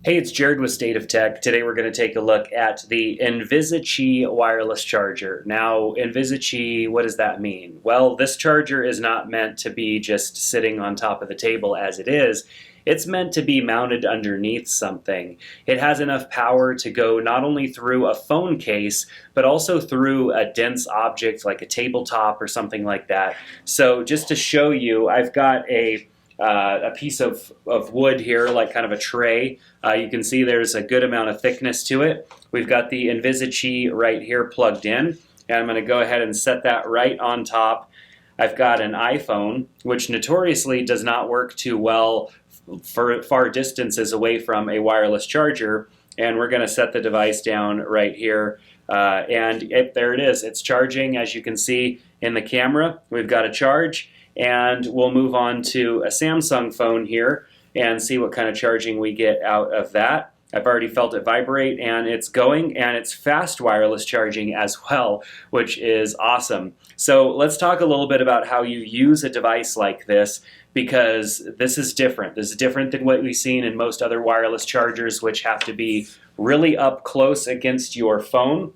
Hey, it's Jared with State of Tech. Today we're going to take a look at the InvisQi wireless charger. Now, InvisQi, what does that mean? Well, this charger is not meant to be just sitting on top of the table as it is. It's meant to be mounted underneath something. It has enough power to go not only through a phone case, but also through a dense object like a tabletop or something like that. So just to show you, I've got a piece of wood here, like kind of a tray. You can see there's a good amount of thickness to it. We've got the InvisQi right here plugged in, and I'm going to go ahead and set that right on top. I've got an iPhone, which notoriously does not work too well for far distances away from a wireless charger, and we're going to set the device down right here. There it is. It's charging, as you can see in the camera. We've got a charge. And we'll move on to a Samsung phone here and see what kind of charging we get out of that. I've already felt it vibrate, and it's going, and it's fast wireless charging as well, which is awesome. So let's talk a little bit about how you use a device like this, because this is different. This is different than what we've seen in most other wireless chargers, which have to be really up close against your phone.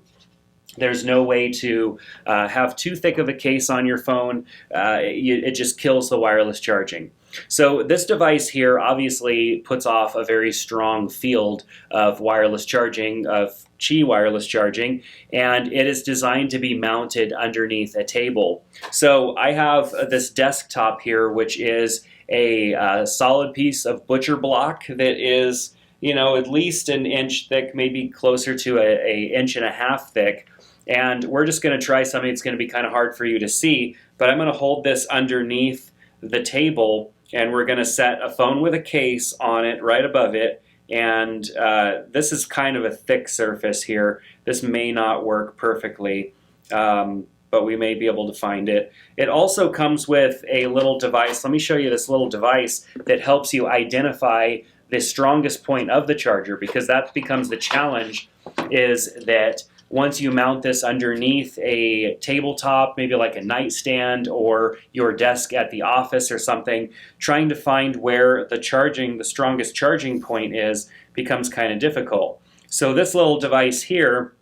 There's no way to have too thick of a case on your phone. It just kills the wireless charging. So this device here obviously puts off a very strong field of wireless charging, of Qi wireless charging, and it is designed to be mounted underneath a table. So I have this desktop here, which is a solid piece of butcher block that is, at least an inch thick, maybe closer to an inch and a half thick. And we're just going to try something that's going to be kind of hard for you to see, but I'm going to hold this underneath the table, and we're going to set a phone with a case on it right above it. And this is kind of a thick surface here. This may not work perfectly, but we may be able to find it. It also comes with a little device. Let me show you this little device that helps you identify the strongest point of the charger, because that becomes the challenge, is that once you mount this underneath a tabletop, maybe like a nightstand or your desk at the office or something, trying to find where the strongest charging point is becomes kind of difficult. So this little device here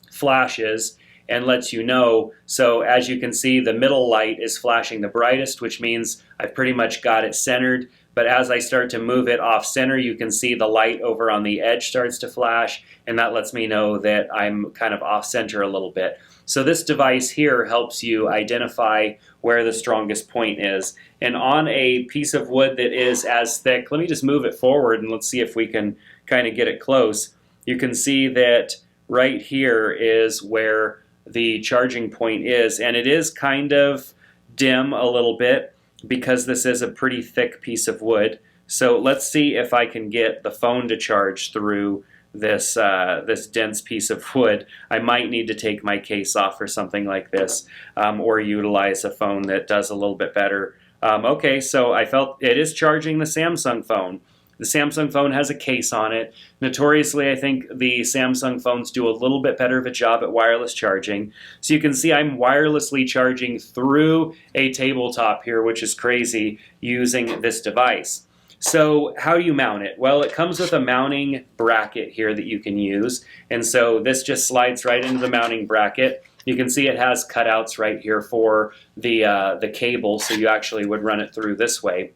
flashes and lets you know. So as you can see, the middle light is flashing the brightest, which means I've pretty much got it centered. But as I start to move it off center, you can see the light over on the edge starts to flash, and that lets me know that I'm kind of off center a little bit. So this device here helps you identify where the strongest point is. And on a piece of wood that is as thick, let me just move it forward and let's see if we can kind of get it close. You can see that right here is where the charging point is, and it is kind of dim a little bit, because this is a pretty thick piece of wood. So let's see if I can get the phone to charge through this this dense piece of wood. I might need to take my case off or something like this, or utilize a phone that does a little bit better. Okay, so I felt it is charging the Samsung phone. The Samsung phone has a case on it. Notoriously, I think the Samsung phones do a little bit better of a job at wireless charging. So you can see I'm wirelessly charging through a tabletop here, which is crazy, using this device. So how do you mount it? Well, it comes with a mounting bracket here that you can use. And so this just slides right into the mounting bracket. You can see it has cutouts right here for the cable, so you actually would run it through this way.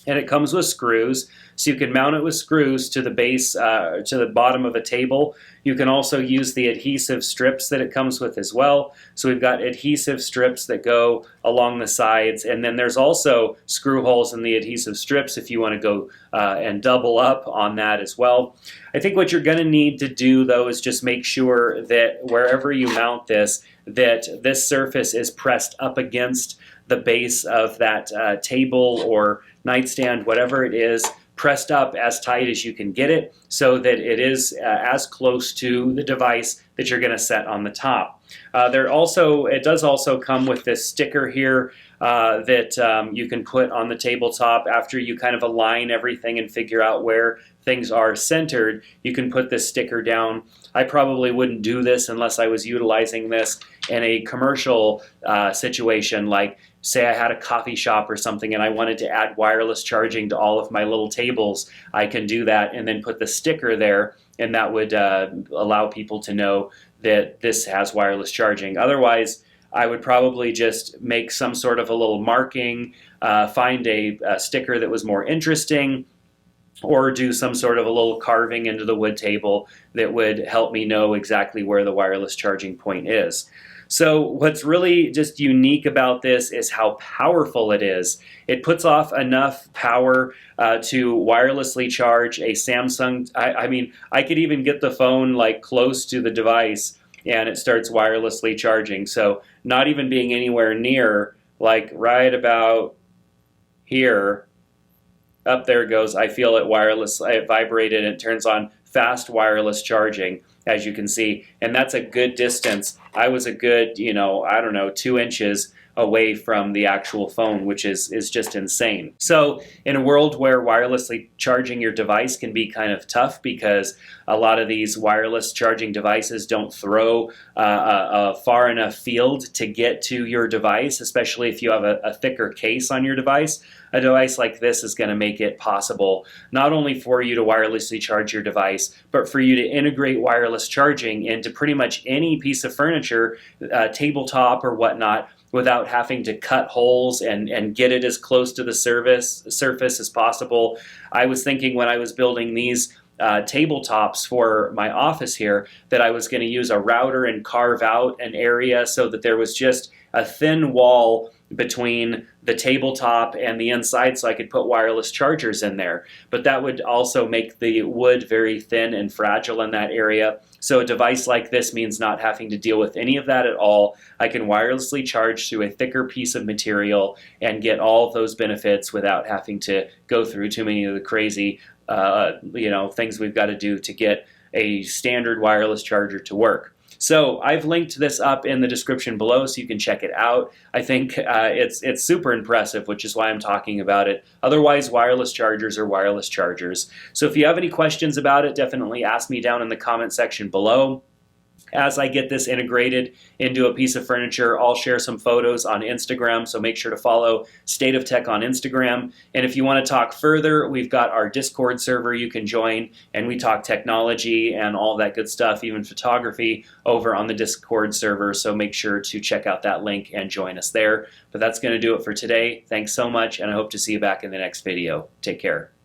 And it comes with screws, so you can mount it with screws to the base, to the bottom of a table. You can also use the adhesive strips that it comes with as well. So we've got adhesive strips that go along the sides, and then there's also screw holes in the adhesive strips if you want to go and double up on that as well. I think what you're going to need to do, though, is just make sure that wherever you mount this, that this surface is pressed up against the base of that table or nightstand, whatever it is, pressed up as tight as you can get it, so that it is as close to the device that you're going to set on the top. It does also come with this sticker here that you can put on the tabletop after you kind of align everything and figure out where things are centered. You can put this sticker down. I probably wouldn't do this unless I was utilizing this in a commercial situation, like say I had a coffee shop or something and I wanted to add wireless charging to all of my little tables, I can do that and then put the sticker there, and that would allow people to know that this has wireless charging. Otherwise, I would probably just make some sort of a little marking, find a sticker that was more interesting, or do some sort of a little carving into the wood table that would help me know exactly where the wireless charging point is. So what's really just unique about this is how powerful it is. It puts off enough power to wirelessly charge a Samsung. I mean, I could even get the phone like close to the device and it starts wirelessly charging. So not even being anywhere near, like right about here, up there it goes. I feel it wireless, it vibrated, and it turns on fast wireless charging, as you can see. And that's a good distance. I was a good, I don't know, 2 inches away from the actual phone, which is just insane. So in a world where wirelessly charging your device can be kind of tough because a lot of these wireless charging devices don't throw a far enough field to get to your device, especially if you have a thicker case on your device, a device like this is going to make it possible not only for you to wirelessly charge your device, but for you to integrate wireless charging into pretty much any piece of furniture, tabletop or whatnot, without having to cut holes and get it as close to the surface as possible. I was thinking when I was building these tabletops for my office here that I was going to use a router and carve out an area so that there was just a thin wall between the tabletop and the inside so I could put wireless chargers in there. But that would also make the wood very thin and fragile in that area. So a device like this means not having to deal with any of that at all. I can wirelessly charge through a thicker piece of material and get all of those benefits without having to go through too many of the crazy things we've got to do to get a standard wireless charger to work. So I've linked this up in the description below so you can check it out. I think it's super impressive, which is why I'm talking about it. Otherwise, wireless chargers are wireless chargers. So if you have any questions about it, definitely ask me down in the comment section below. As I get this integrated into a piece of furniture, I'll share some photos on Instagram, so make sure to follow State of Tech on Instagram. And if you want to talk further, we've got our Discord server you can join, and we talk technology and all that good stuff, even photography, over on the Discord server, so make sure to check out that link and join us there. But that's going to do it for today. Thanks so much, and I hope to see you back in the next video. Take care.